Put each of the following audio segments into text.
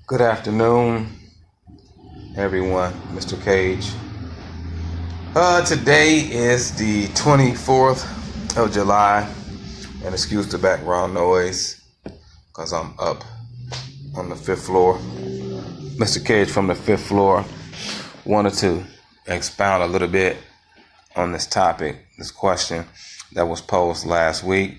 Good afternoon, everyone. Mr. Cage. Today is the 24th of July, and excuse the background noise because I'm up on the 5th floor. Mr. Cage from the 5th floor wanted to expound a little bit on this topic, this question that was posed last week.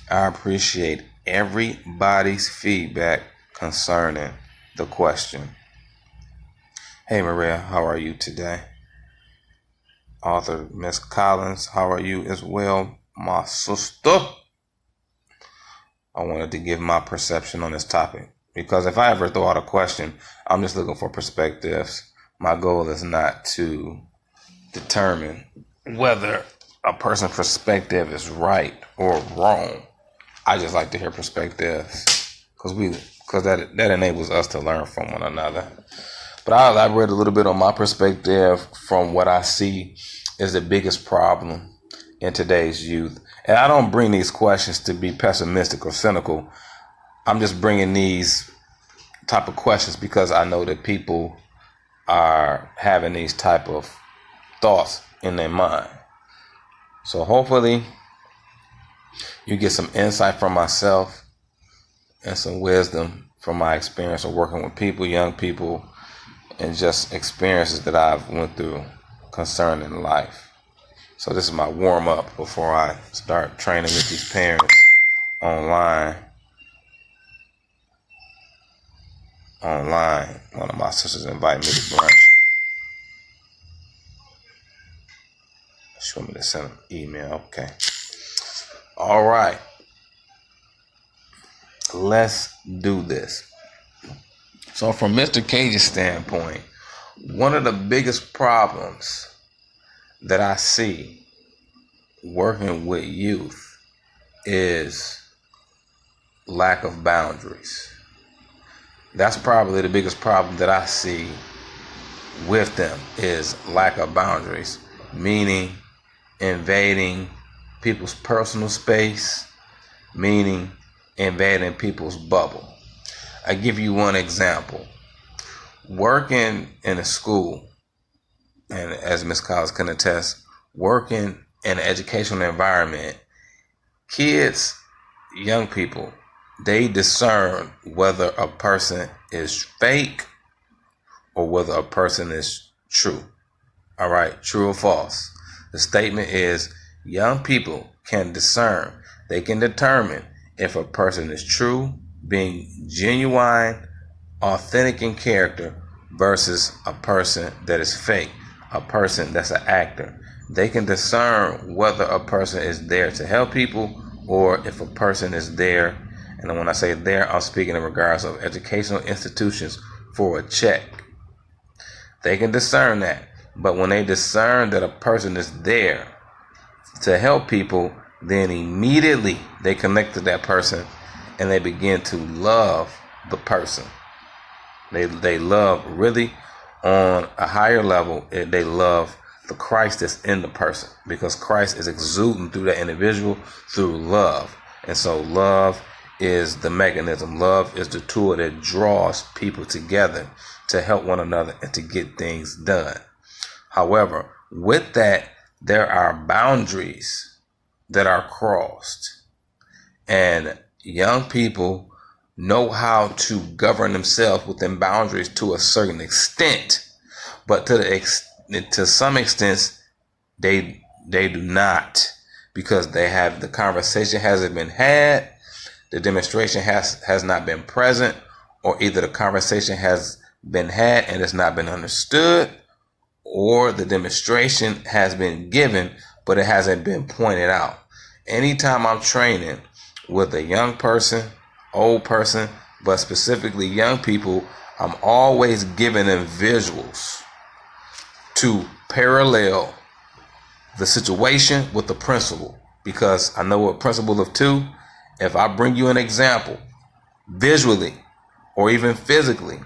I appreciate everybody's feedback concerning the question. Hey Maria, how are you today? Author Miss Collins, how are you as well, my sister? I wanted to give my perception on this topic because if I ever throw out a question, I'm just looking for perspectives. My goal is not to determine whether a person's perspective is right or wrong. I just like to hear perspectives because that enables us to learn from one another. But I'll elaborate a little bit on my perspective from what I see is the biggest problem in today's youth. And I don't bring these questions to be pessimistic or cynical. I'm just bringing these type of questions because I know that people are having these type of thoughts in their mind. So hopefully you get some insight from myself and some wisdom from my experience of working with people, young people, and just experiences that I've went through concerning life. So this is my warm up before I start training with these parents online. One of my sisters invited me to brunch. She want me to send an email. Okay. All right. Let's do this. So from Mr. Cage's standpoint, one of the biggest problems that I see working with youth is lack of boundaries. That's probably the biggest problem that I see with them is lack of boundaries, meaning invading people's personal space, meaning invading people's bubble. I give you one example. Working in a school, and as Ms. Collins can attest, working in an educational environment, kids, young people, they discern whether a person is fake or whether a person is true. All right, true or false. The statement is young people can discern, they can determine if a person is true, being genuine, authentic in character versus a person that is fake, a person that's an actor. They can discern whether a person is there to help people or if a person is there, and when I say there, I'm speaking in regards of educational institutions for a check. They can discern that. But when they discern that a person is there to help people, then immediately they connect to that person and they begin to love the person. They love really on a higher level. They love the Christ that's in the person because Christ is exuding through that individual through love. And so love is the mechanism. Love is the tool that draws people together to help one another and to get things done. However, with that, there are boundaries that are crossed. And young people know how to govern themselves within boundaries to a certain extent. But to some extent, they do not, because they have the conversation hasn't been had, the demonstration has not been present, or either the conversation has been had and it's not been understood, or the demonstration has been given, but it hasn't been pointed out. Anytime I'm training with a young person, old person, but specifically young people, I'm always giving them visuals to parallel the situation with the principle, because I know a principle of two. If I bring you an example visually or even physically,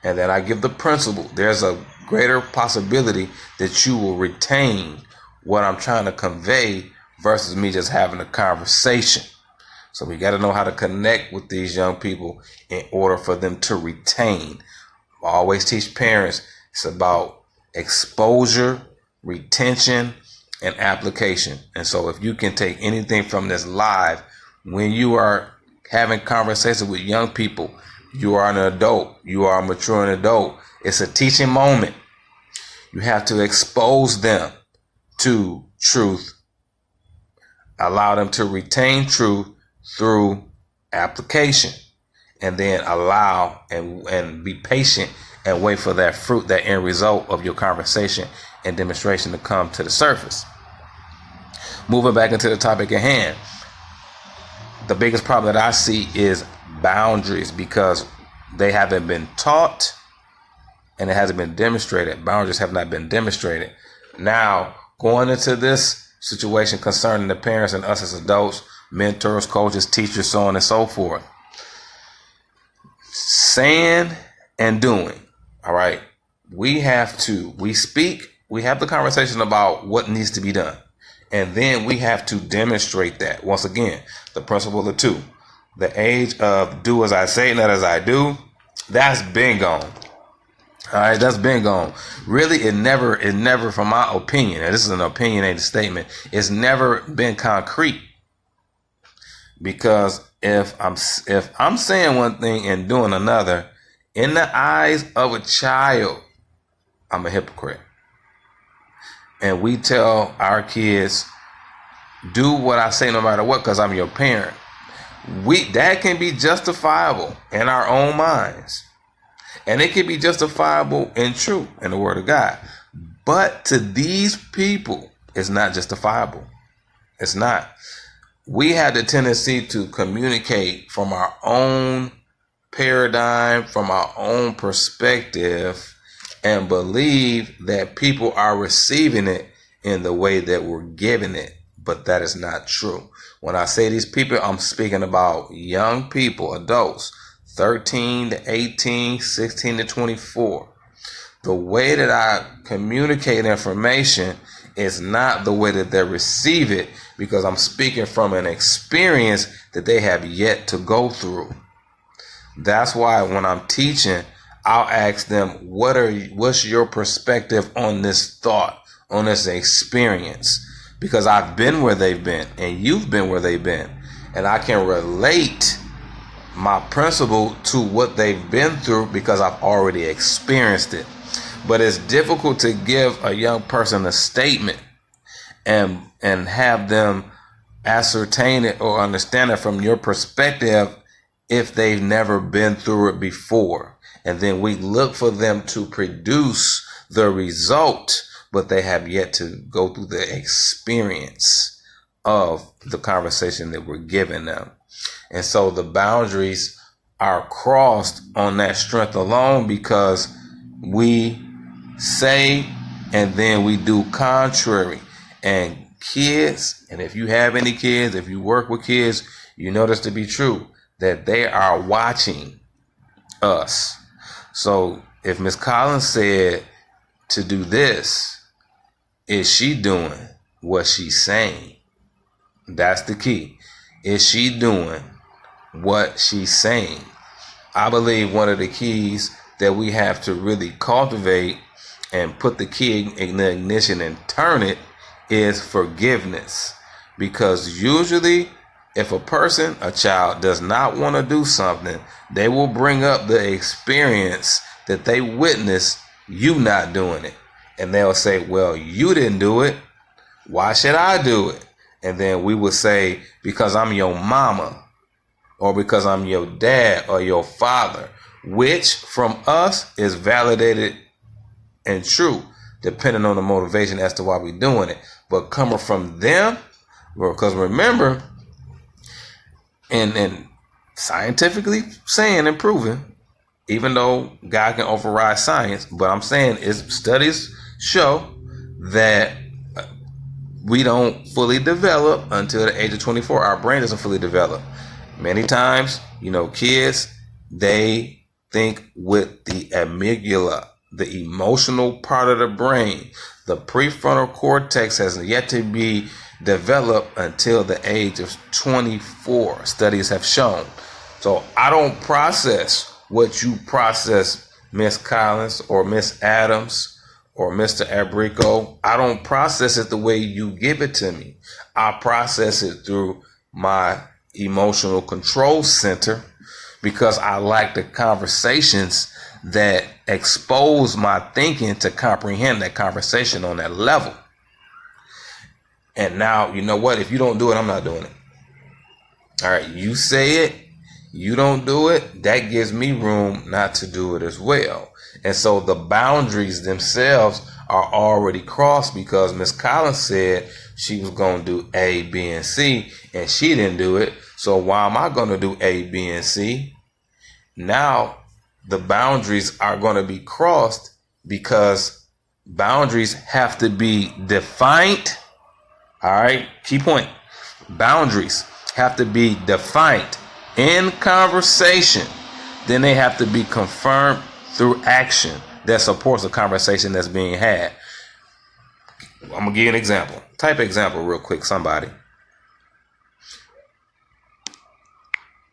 and then I give the principle, there's a greater possibility that you will retain what I'm trying to convey versus me just having a conversation. So we got to know how to connect with these young people in order for them to retain. I always teach parents it's about exposure, retention, and application. And so if you can take anything from this live, when you are having conversations with young people, you are an adult, you are a maturing adult. It's a teaching moment. You have to expose them to truth, allow them to retain truth through application, and then allow and be patient and wait for that fruit, that end result of your conversation and demonstration to come to the surface. Moving back into the topic at hand, the biggest problem that I see is boundaries, because they haven't been taught and it hasn't been demonstrated. Boundaries have not been demonstrated. Now, going into this situation concerning the parents and us as adults, mentors, coaches, teachers, so on and so forth, saying and doing. All right. We have the conversation about what needs to be done. And then we have to demonstrate that. Once again, the principle of two. The age of do as I say, not as I do, that's been gone. All right, that's been gone. Really, it never, from my opinion, and this is an opinionated statement, it's never been concrete. Because if I'm saying one thing and doing another, in the eyes of a child, I'm a hypocrite. And we tell our kids, do what I say no matter what, because I'm your parent. That can be justifiable in our own minds. And it can be justifiable in truth, in the word of God. But to these people, it's not justifiable. It's not. We have the tendency to communicate from our own paradigm, from our own perspective, and believe that people are receiving it in the way that we're giving it. But that is not true. When I say these people, I'm speaking about young people, adults, 13 to 18, 16 to 24. The way that I communicate information is not the way that they receive it, because I'm speaking from an experience that they have yet to go through. That's why when I'm teaching, I'll ask them, what's your perspective on this thought, on this experience? Because I've been where they've been and you've been where they've been. And I can relate my principle to what they've been through because I've already experienced it. But it's difficult to give a young person a statement and have them ascertain it or understand it from your perspective if they've never been through it before. And then we look for them to produce the result, but they have yet to go through the experience of the conversation that we're giving them. And so the boundaries are crossed on that strength alone, because we say and then we do contrary. And kids, and if you have any kids, if you work with kids, you know this to be true, that they are watching us. So if Miss Collins said to do this, is she doing what she's saying? That's the key. Is she doing what she's saying? I believe one of the keys that we have to really cultivate and put the key in the ignition and turn it is forgiveness. Because usually if a child does not want to do something, they will bring up the experience that they witnessed you not doing it. And they'll say, well, you didn't do it. Why should I do it? And then we would say, because I'm your mama, or because I'm your dad or your father, which from us is validated and true, depending on the motivation as to why we're doing it. But coming from them, because remember, and scientifically saying and proving, even though God can override science, but I'm saying is studies show that we don't fully develop until the age of 24. Our brain doesn't fully develop. Many times, kids, they think with the amygdala, the emotional part of the brain. The prefrontal cortex has yet to be develop until the age of 24, studies have shown. So I don't process what you process, Miss Collins or Miss Adams or Mr. Abrico. I don't process it the way you give it to me. I process it through my emotional control center because I like the conversations that expose my thinking to comprehend that conversation on that level. And now, you know what? If you don't do it, I'm not doing it. All right, you say it, you don't do it, that gives me room not to do it as well. And so the boundaries themselves are already crossed because Miss Collins said she was going to do A, B, and C, and she didn't do it. So why am I going to do A, B, and C? Now the boundaries are going to be crossed because boundaries have to be defined. All right, key point. Boundaries have to be defined in conversation. Then they have to be confirmed through action that supports the conversation that's being had. I'm going to give you an example. Type example real quick, somebody.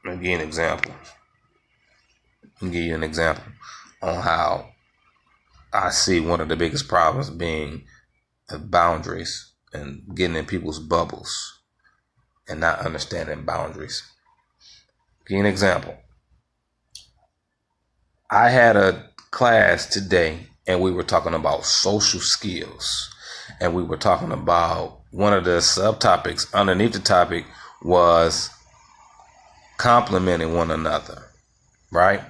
Let me give you an example. Let me give you an example on how I see one of the biggest problems being boundaries and getting in people's bubbles and not understanding boundaries. Give you an example. I had a class today and we were talking about social skills. And we were talking about one of the subtopics underneath the topic was complimenting one another, right?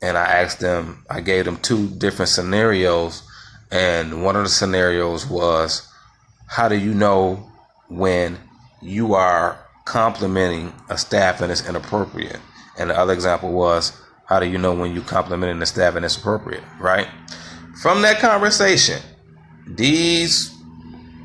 And I gave them two different scenarios. And one of the scenarios was, how do you know when you are complimenting a staff and it's inappropriate? And the other example was, how do you know when you complimenting the staff and it's appropriate, right? From that conversation, these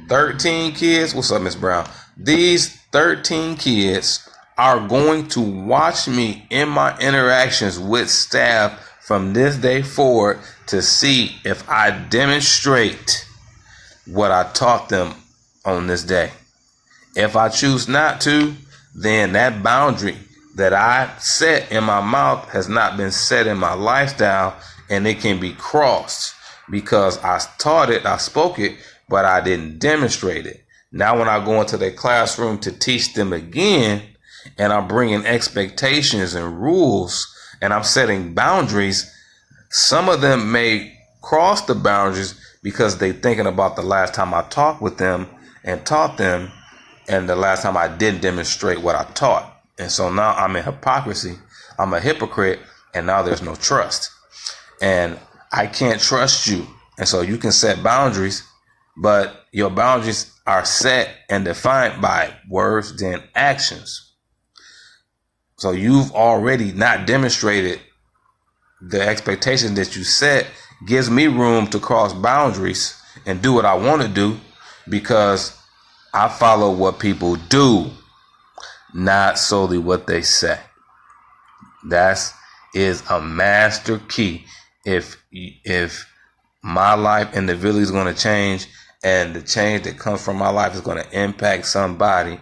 13 kids, what's up, Miss Brown? These 13 kids are going to watch me in my interactions with staff from this day forward to see if I demonstrate what I taught them on this day. If I choose not to, then that boundary that I set in my mouth has not been set in my lifestyle, and it can be crossed because I taught it, I spoke it, but I didn't demonstrate it. Now when I go into the classroom to teach them again, and I'm bringing expectations and rules, and I'm setting boundaries, some of them may cross the boundaries because they're thinking about the last time I talked with them and taught them, and the last time I didn't demonstrate what I taught. And so now I'm in hypocrisy. I'm a hypocrite, and now there's no trust. And I can't trust you. And so you can set boundaries, but your boundaries are set and defined by words than actions. So you've already not demonstrated the expectation that you set gives me room to cross boundaries and do what I want to do because I follow what people do, not solely what they say. That is a master key. If my life and the village is going to change and the change that comes from my life is going to impact somebody,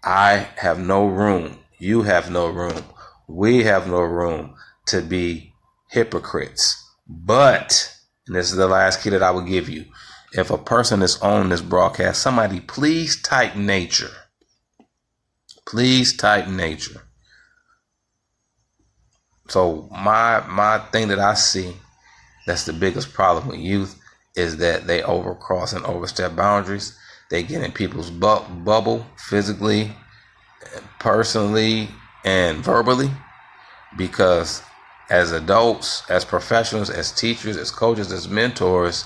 I have no room. You have no room. We have no room to be hypocrites. But, and this is the last key that I will give you, if a person is on this broadcast, somebody please type nature. Please type nature. So my thing that I see that's the biggest problem with youth is that they overcross and overstep boundaries. They get in people's bubble physically, personally, and verbally, because as adults, as professionals, as teachers, as coaches, as mentors,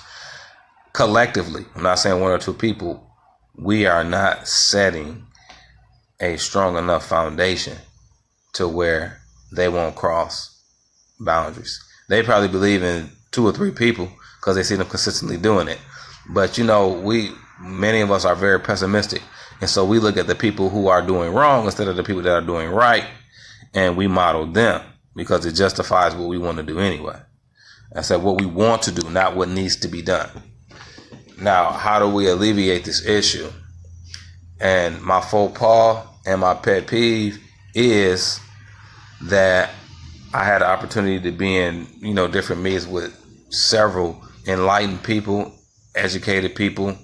collectively, I'm not saying one or two people, we are not setting a strong enough foundation to where they won't cross boundaries. They probably believe in 2 or 3 people because they see them consistently doing it. But many of us are very pessimistic. And so we look at the people who are doing wrong instead of the people that are doing right, and we model them because it justifies what we want to do anyway. I said what we want to do, not what needs to be done. Now, how do we alleviate this issue? And my faux pas and my pet peeve is that I had the opportunity to be in, different meetings with several enlightened people, educated people,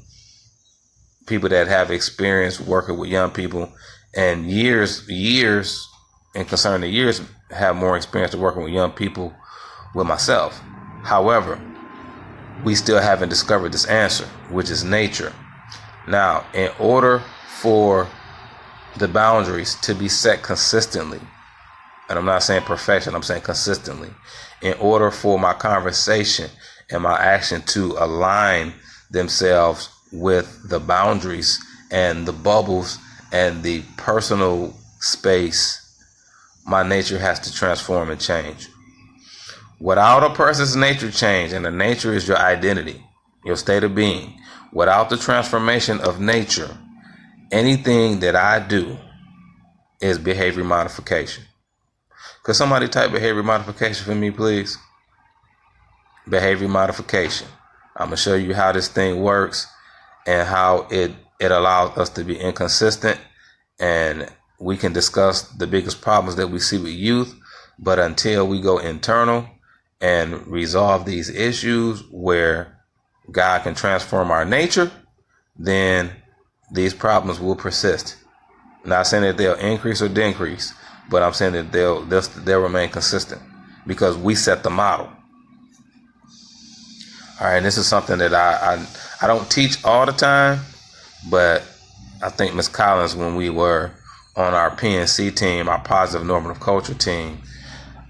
people that have experience working with young people, and years, and concerning the years, have more experience to working with young people with myself. However, we still haven't discovered this answer, which is nature. Now, in order for the boundaries to be set consistently, and I'm not saying perfection, I'm saying consistently, in order for my conversation and my action to align themselves with the boundaries and the bubbles and the personal space, my nature has to transform and change. Without a person's nature change, and the nature is your identity, your state of being, without the transformation of nature, anything that I do is behavior modification. Could somebody type behavior modification for me, please? Behavior modification. I'm going to show you how this thing works and how it allows us to be inconsistent, and we can discuss the biggest problems that we see with youth. But until we go internal and resolve these issues where God can transform our nature, then these problems will persist. Not saying that they'll increase or decrease, but I'm saying that they'll remain consistent because we set the model. All right, this is something that I don't teach all the time, but I think Ms. Collins, when we were on our PNC team, our positive normative culture team,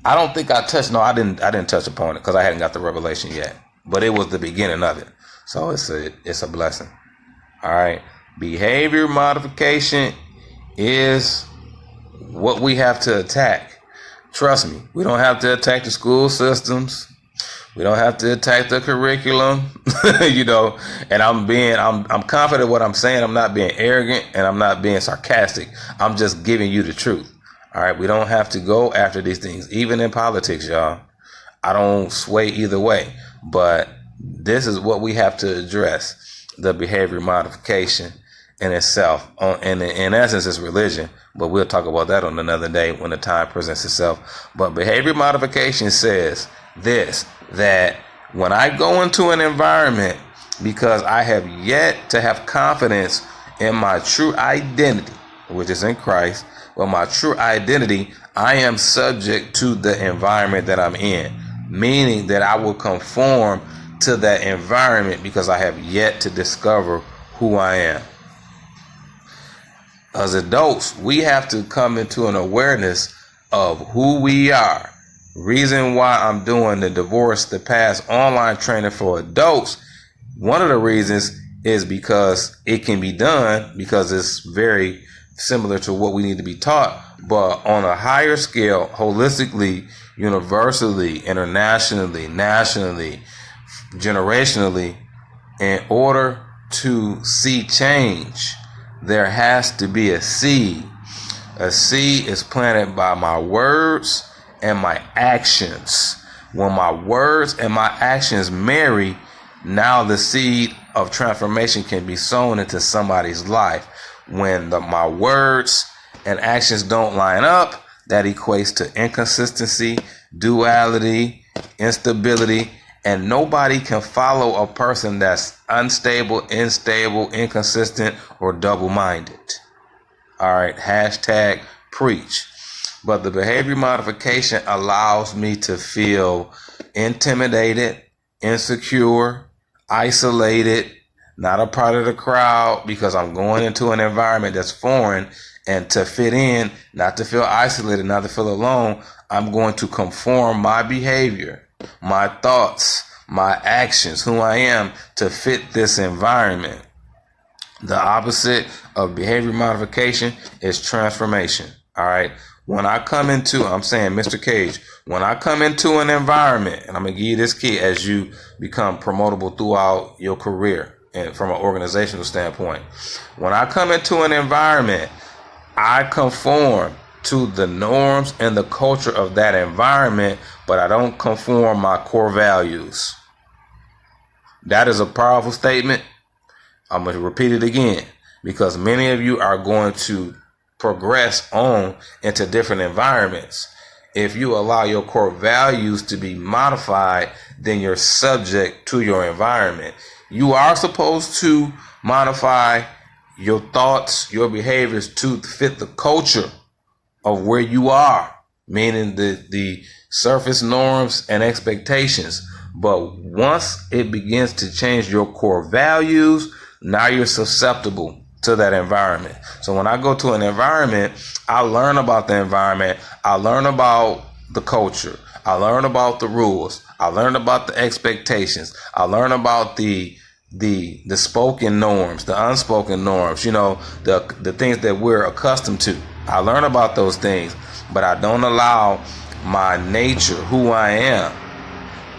I don't think I touched. No, I didn't touch upon it because I hadn't got the revelation yet. But it was the beginning of it, so it's a blessing. All right, behavior modification is what we have to attack. Trust me, we don't have to attack the school systems. We don't have to attack the curriculum, and I'm confident what I'm saying. I'm not being arrogant and I'm not being sarcastic. I'm just giving you the truth. All right. We don't have to go after these things, even in politics, y'all. I don't sway either way, but this is what we have to address: the behavior modification in itself. And in essence, it's religion, but we'll talk about that on another day when the time presents itself. But behavior modification says this, that when I go into an environment, because I have yet to have confidence in my true identity, which is in Christ, well, my true identity, I am subject to the environment that I'm in, meaning that I will conform to that environment because I have yet to discover who I am. As adults, we have to come into an awareness of who we are. Reason why I'm doing the Divorce the Past online training for adults, one of the reasons is because it can be done, because it's very similar to what we need to be taught, but on a higher scale, holistically, universally, internationally, nationally, generationally. In order to see change, there has to be a seed. A seed is planted by my words and my actions. When my words and my actions marry, now the seed of transformation can be sown into somebody's life. When my words and actions don't line up, that equates to inconsistency, duality, instability, and nobody can follow a person that's unstable, instable, inconsistent, or double-minded. All right, hashtag preach. But the behavior modification allows me to feel intimidated, insecure, isolated, not a part of the crowd, because I'm going into an environment that's foreign, and to fit in, not to feel isolated, not to feel alone, I'm going to conform my behavior, my thoughts, my actions, who I am, to fit this environment. The opposite of behavior modification is transformation. All right. When I come into, I'm saying, Mr. Cage, when I come into an environment, and I'm going to give you this key as you become promotable throughout your career and from an organizational standpoint. When I come into an environment, I conform to the norms and the culture of that environment, but I don't conform my core values. That is a powerful statement. I'm going to repeat it again, because many of you are going to progress on into different environments. If you allow your core values to be modified, then you're subject to your environment. You are supposed to modify your thoughts, your behaviors to fit the culture of where you are, meaning the surface norms and expectations. But once it begins to change your core values, now you're susceptible to that environment. So when I go to an environment, I learn about the environment. I learn about the culture. I learn about the rules. I learn about the expectations. I learn about the spoken norms, the unspoken norms, the things that we're accustomed to. I learn about those things, but I don't allow my nature, who I am,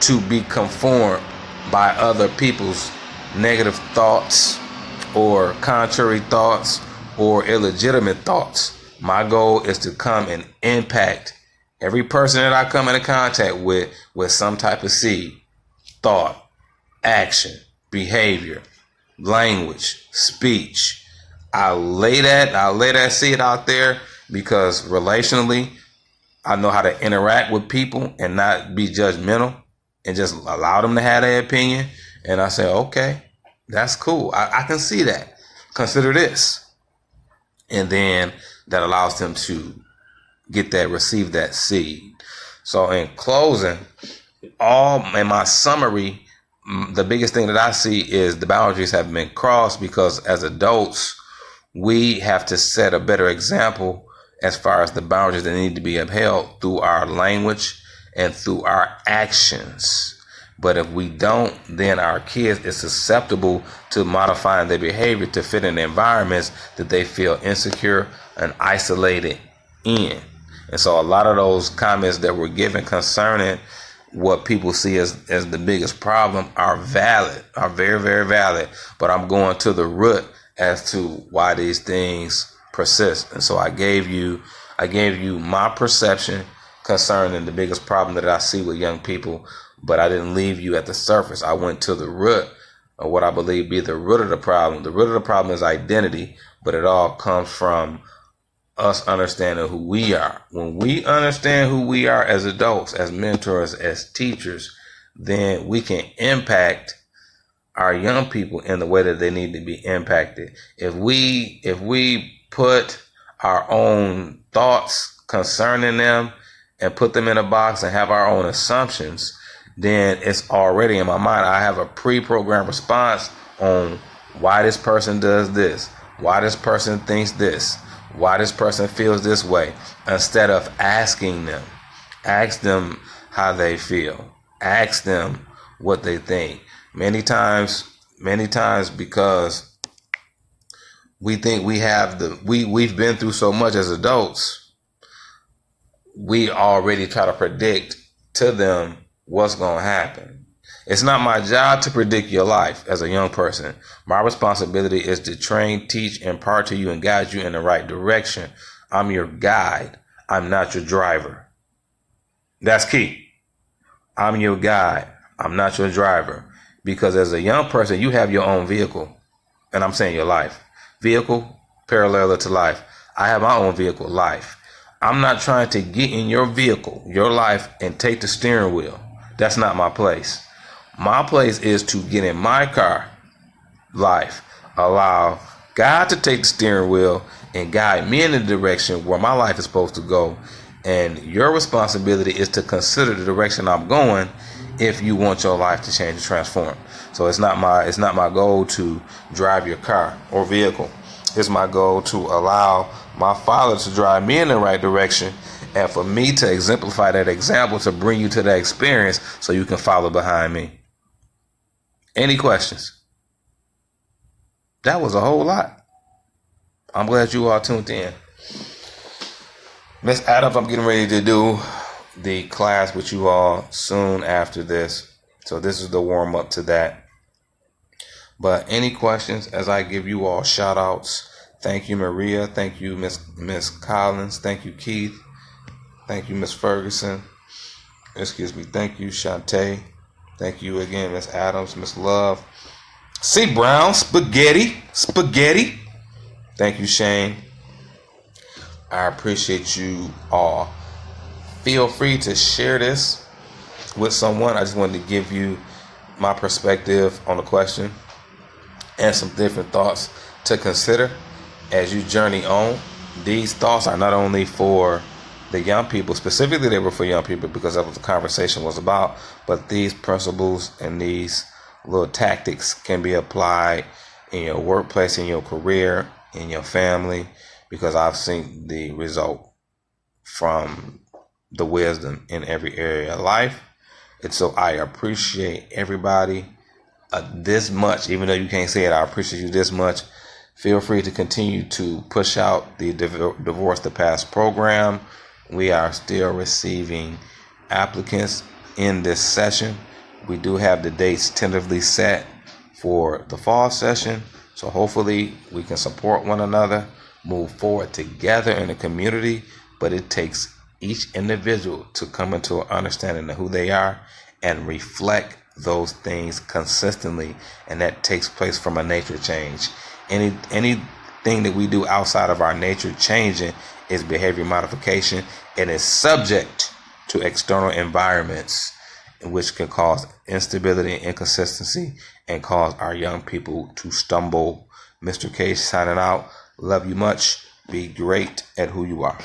to be conformed by other people's negative thoughts or contrary thoughts or illegitimate thoughts. My goal is to come and impact every person that I come into contact with some type of seed, thought, action, behavior, language, speech. I lay that seed out there because relationally, I know how to interact with people and not be judgmental and just allow them to have their opinion. And I say, okay, that's cool. I can see that. Consider this. And then that allows them to receive that seed. So in closing, in my summary, the biggest thing that I see is the boundaries have been crossed because as adults, we have to set a better example as far as the boundaries that need to be upheld through our language and through our actions. But if we don't, then our kids is susceptible to modifying their behavior to fit in environments that they feel insecure and isolated in. And so a lot of those comments that were given concerning what people see as the biggest problem are valid, are very, very valid. But I'm going to the root as to why these things persist. And so I gave you my perception concerning the biggest problem that I see with young people, but I didn't leave you at the surface. I went to the root of what I believe be the root of the problem. The root of the problem is identity, but it all comes from us understanding who we are. When we understand who we are as adults, as mentors, as teachers, then we can impact our young people in the way that they need to be impacted. If we put our own thoughts concerning them and put them in a box and have our own assumptions, then it's already in my mind. I have a pre-programmed response on why this person does this, why this person thinks this, why this person feels this way, instead of asking them. Ask them how they feel. Ask them what they think. Many times because we think we've been through so much as adults, we already try to predict to them what's going to happen. It's not my job to predict your life as a young person. My responsibility is to train, teach, impart to you, and guide you in the right direction. I'm your guide. I'm not your driver. That's key. I'm your guide. I'm not your driver. Because as a young person, you have your own vehicle. And I'm saying your life. Vehicle, parallel to life. I have my own vehicle, life. I'm not trying to get in your vehicle, your life, and take the steering wheel. That's not my place. My place is to get in my car, life, allow God to take the steering wheel and guide me in the direction where my life is supposed to go. And your responsibility is to consider the direction I'm going if you want your life to change and transform. So it's not my goal to drive your car or vehicle. It's my goal to allow my Father to drive me in the right direction, and for me to exemplify that example to bring you to that experience so you can follow behind me. Any questions? That was a whole lot. I'm glad you all tuned in. Miss Adams, I'm getting ready to do the class with you all soon after this. So this is the warm up to that. But any questions as I give you all shout outs? Thank you, Maria. Thank you, Miss Collins. Thank you, Keith. Thank you, Miss Ferguson. Excuse me. Thank you, Shantae. Thank you again, Miss Adams, Miss Love. C. Brown, Spaghetti. Thank you, Shane. I appreciate you all. Feel free to share this with someone. I just wanted to give you my perspective on the question and some different thoughts to consider as you journey on. These thoughts are not only for the young people, specifically they were for young people because that's what the conversation was about, but these principles and these little tactics can be applied in your workplace, in your career, in your family, because I've seen the result from the wisdom in every area of life. And so I appreciate everybody this much, even though you can't say it. I appreciate you this much. Feel free to continue to push out the Divorce the Past program. We are still receiving applicants in this session. We do have the dates tentatively set for the fall session. So hopefully we can support one another, move forward together in the community. But it takes each individual to come into an understanding of who they are and reflect those things consistently. And that takes place from a nature change. Anything that we do outside of our nature changing is behavior modification, and is subject to external environments, which can cause instability and inconsistency and cause our young people to stumble. Mr. Cage signing out. Love you much. Be great at who you are.